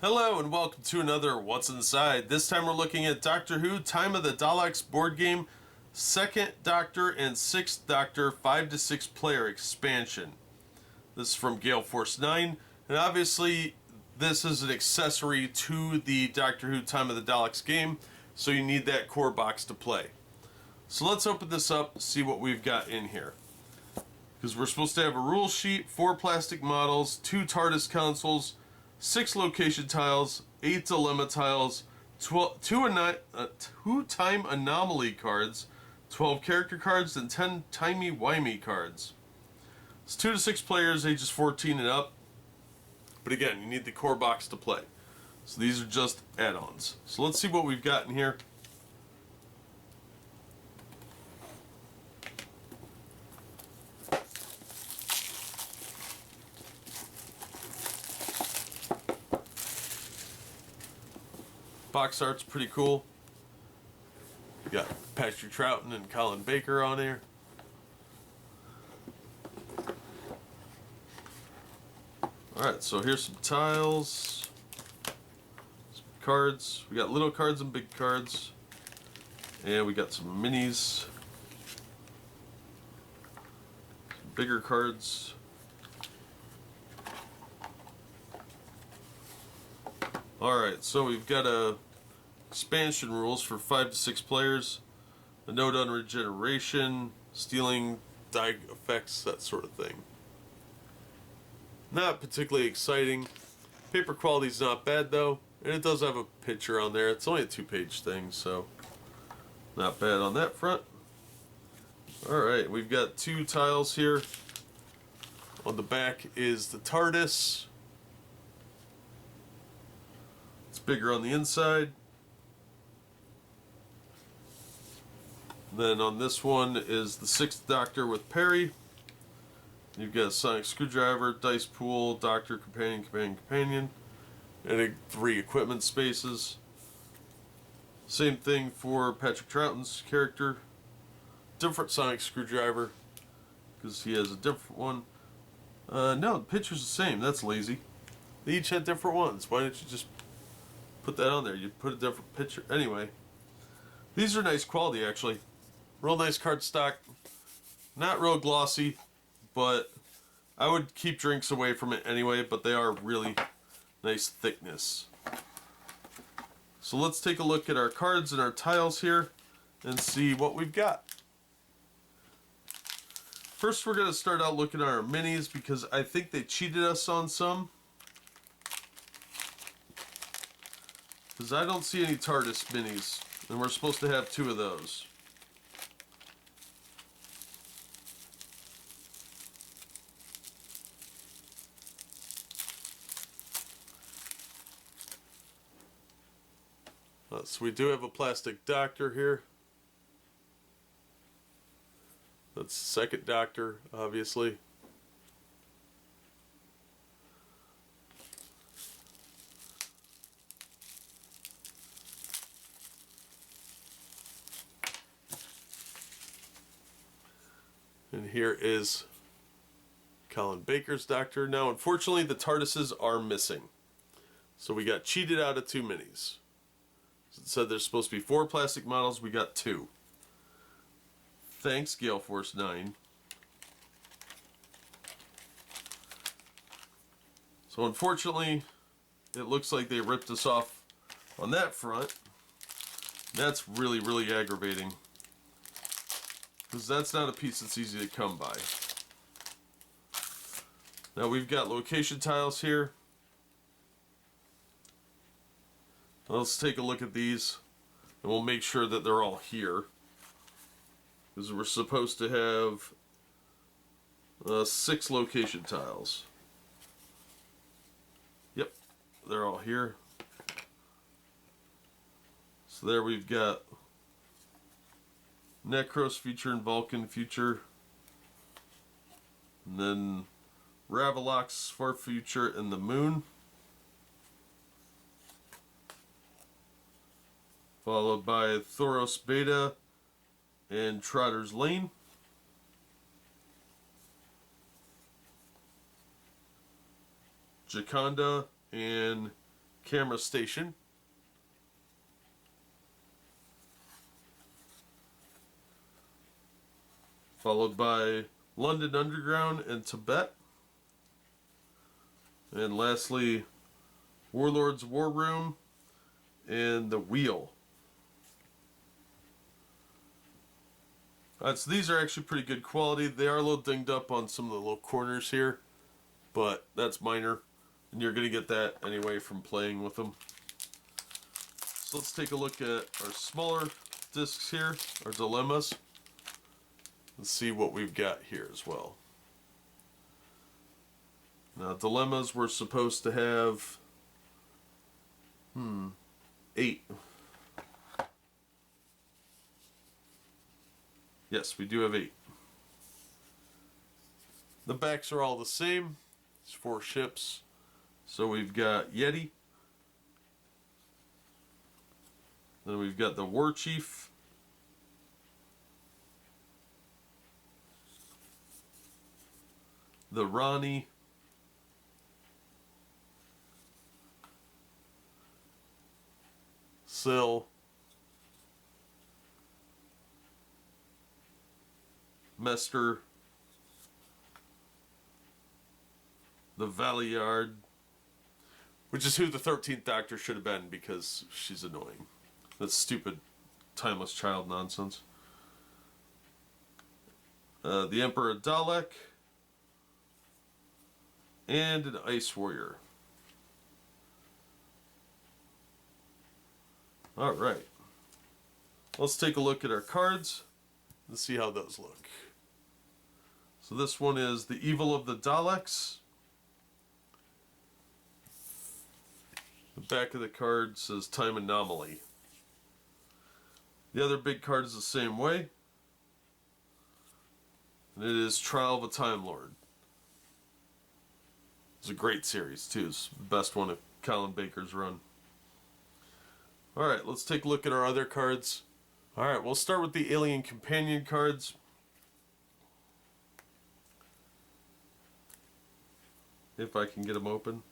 Hello and welcome to another What's Inside. This time we're looking at Doctor Who Time of the Daleks board game, 2nd Doctor and 6th Doctor 5 to 6 player expansion. This is from Gale Force 9, and obviously this is an accessory to the Doctor Who Time of the Daleks game, so you need that core box to play. So let's open this up and see what we've got in here. Because we're supposed to have a rule sheet, 4 plastic models, 2 TARDIS consoles, 6 location tiles, 8 dilemma tiles, 2 time anomaly cards, 12 character cards, and 10 timey-wimey cards. It's 2 to 6 players, ages 14 and up. But again, you need the core box to play. So these are just add-ons. So let's see what we've got in here. Box art's pretty cool. We got Patrick Troughton and Colin Baker on here. Alright, so here's some tiles, some cards. We got little cards and big cards. And we got some minis. Some bigger cards. Alright, so we've got expansion rules for 5 to 6 players, a note on regeneration, stealing, die effects, that sort of thing. Not particularly exciting. Paper quality's not bad though, and it does have a picture on there. It's only a 2-page thing, so not bad on that front. Alright, we've got 2 tiles here. On the back is the TARDIS. Bigger on the inside. Then on this one is the 6th Doctor with Perry. You've got a sonic screwdriver, dice pool, Doctor, companion, and 3 equipment spaces. Same thing for Patrick Troughton's character. Different sonic screwdriver because he has a different one. No, the picture's the same. That's lazy. They each had different ones. Why don't you just put that on there? You put a different picture. Anyway, these are nice quality actually. Real nice cardstock. Not real glossy, but I would keep drinks away from it anyway, but they are really nice thickness. So let's take a look at our cards and our tiles here and see what we've got. First we're going to start out looking at our minis because I think they cheated us on some. Because I don't see any TARDIS minis, and we're supposed to have 2 of those. So we do have a plastic Doctor here. That's the 2nd Doctor, obviously. And here is Colin Baker's Doctor. Now, unfortunately, the TARDISes are missing. So we got cheated out of 2 minis. It said there's supposed to be 4 plastic models. We got 2. Thanks, Gale Force 9. So unfortunately, it looks like they ripped us off on that front. That's really, really aggravating. Because that's not a piece that's easy to come by. Now we've got location tiles here. Let's take a look at these and we'll make sure that they're all here. Because we're supposed to have 6 location tiles. Yep, they're all here. So there we've got Necros future and Vulcan future, and then Ravalox for future and the moon, followed by Thoros Beta and Trotter's Lane. Gioconda and camera station. Followed by London Underground and Tibet. And lastly, Warlord's War Room and the Wheel. So these are actually pretty good quality. They are a little dinged up on some of the little corners here, but that's minor. And you're going to get that anyway from playing with them. So let's take a look at our smaller discs here, our dilemmas. Let's see what we've got here as well. Now, dilemmas we're supposed to have 8. Yes, we do have 8. The backs are all the same. It's 4 ships. So we've got Yeti. Then we've got the War Chief. The Ronnie. Sill. Mester. The Valeyard. Which is who the 13th Doctor should have been because she's annoying. That's stupid, timeless child nonsense. The Emperor Dalek. And an Ice Warrior. Alright. Let's take a look at our cards and see how those look. So this one is the Evil of the Daleks. The back of the card says Time Anomaly. The other big card is the same way. And it is Trial of a Time Lord. It's a great series too. It's the best one of Colin Baker's run. Alright, let's take a look at our other cards. Alright, we'll start with the Alien Companion cards. If I can get them open.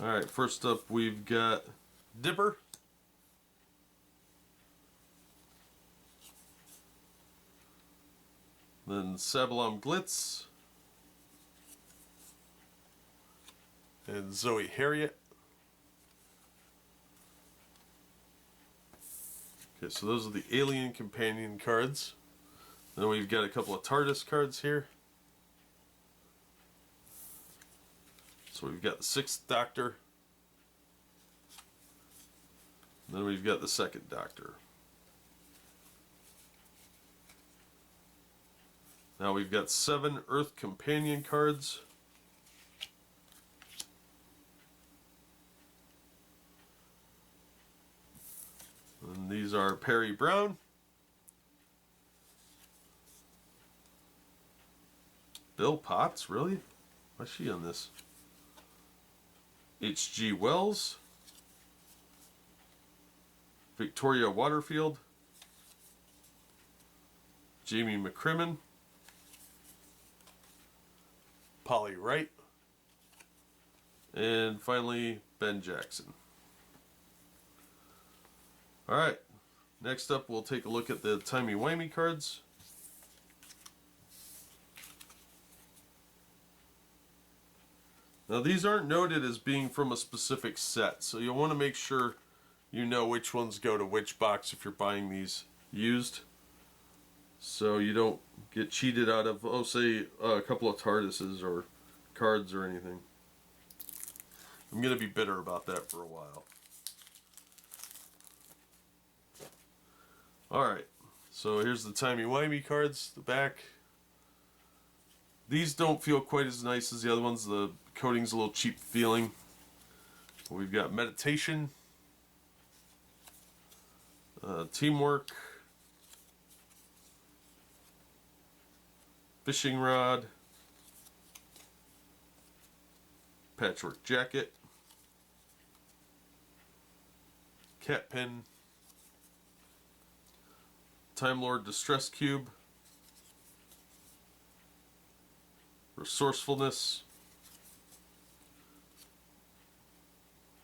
Alright, first up we've got Dipper. Then Sabalom Glitz. And Zoe Harriet. Okay, so those are the Alien Companion cards. Then we've got a couple of TARDIS cards here. So we've got the 6th Doctor. Then we've got the 2nd Doctor. Now we've got 7 Earth Companion cards. And these are Perry Brown. Bill Potts, really? Why's she on this? H.G. Wells. Victoria Waterfield. Jamie McCrimmon. Polly Wright. And finally, Ben Jackson. Alright, next up we'll take a look at the timey-wimey cards. Now these aren't noted as being from a specific set, so you'll want to make sure you know which ones go to which box if you're buying these used. So you don't get cheated out of, oh, say, a couple of TARDISes or cards or anything. I'm going to be bitter about that for a while. Alright, so here's the timey-wimey cards, the back. These don't feel quite as nice as the other ones. The coating's a little cheap feeling. We've got Meditation, Teamwork, Fishing Rod, Patchwork Jacket, Cat Pin, Time Lord Distress Cube. Resourcefulness.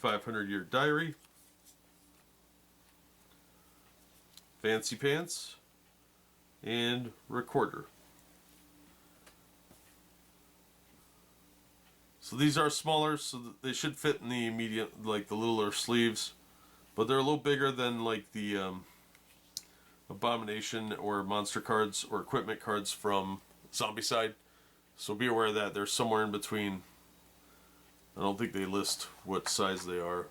500-Year Diary. Fancy Pants. And Recorder. So these are smaller, so they should fit in the immediate, like the littler sleeves. But they're a little bigger than like the Abomination or Monster cards or Equipment cards from Zombicide. So be aware of that. They're somewhere in between. I don't think they list what size they are.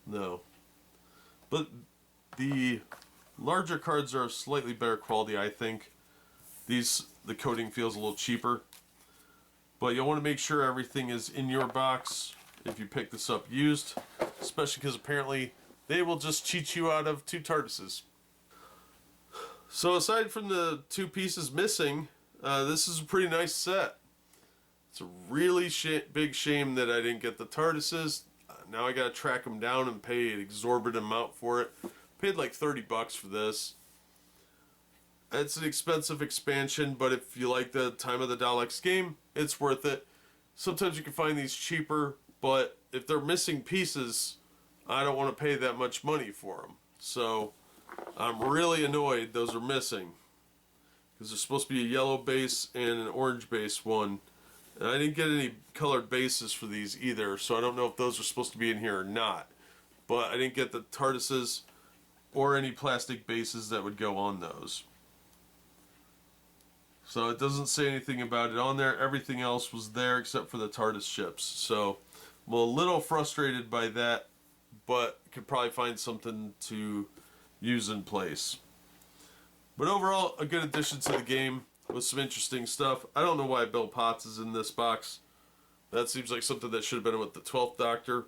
No. But the larger cards are slightly better quality, I think. The coating feels a little cheaper. But you'll want to make sure everything is in your box if you pick this up used. Especially because apparently they will just cheat you out of 2 TARDISes. So aside from the 2 pieces missing, this is a pretty nice set. It's a really big shame that I didn't get the TARDISes. Now I gotta track them down and pay an exorbitant amount for it. Paid like $30 for this. It's an expensive expansion, but if you like the Time of the Daleks game, it's worth it. Sometimes you can find these cheaper, but if they're missing pieces, I don't want to pay that much money for them. So I'm really annoyed those are missing, because there's supposed to be a yellow base and an orange base one. And I didn't get any colored bases for these either, so I don't know if those are supposed to be in here or not. But I didn't get the TARDISes or any plastic bases that would go on those. So it doesn't say anything about it on there. Everything else was there except for the TARDIS ships. So I'm a little frustrated by that, but could probably find something to use in place. But overall, a good addition to the game with some interesting stuff. I don't know why Bill Potts is in this box. That seems like something that should have been with the 12th Doctor.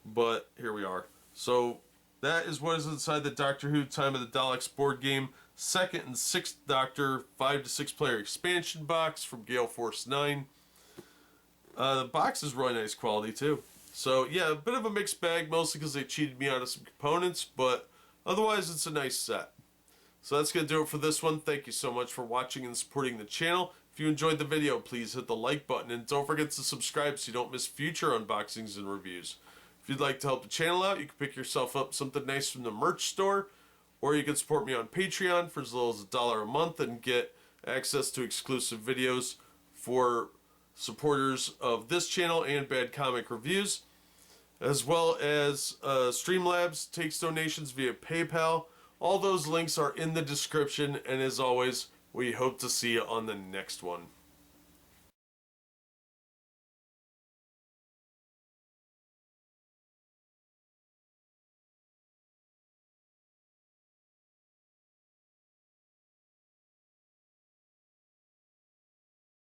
But here we are. So that is what is inside the Doctor Who Time of the Daleks board game. 2nd and 6th Doctor 5 to 6 player expansion box from Gale Force 9. The box is really nice quality too. So yeah, a bit of a mixed bag, mostly because they cheated me out of some components, but otherwise it's a nice set. So that's going to do it for this one. Thank you so much for watching and supporting the channel. If you enjoyed the video, please hit the like button and don't forget to subscribe so you don't miss future unboxings and reviews. If you'd like to help the channel out, you can pick yourself up something nice from the merch store, or you can support me on Patreon for as little as $1 a month and get access to exclusive videos for supporters of this channel and Bad Comic Reviews, as well as Streamlabs takes donations via PayPal. All those links are in the description, and as always, we hope to see you on the next one.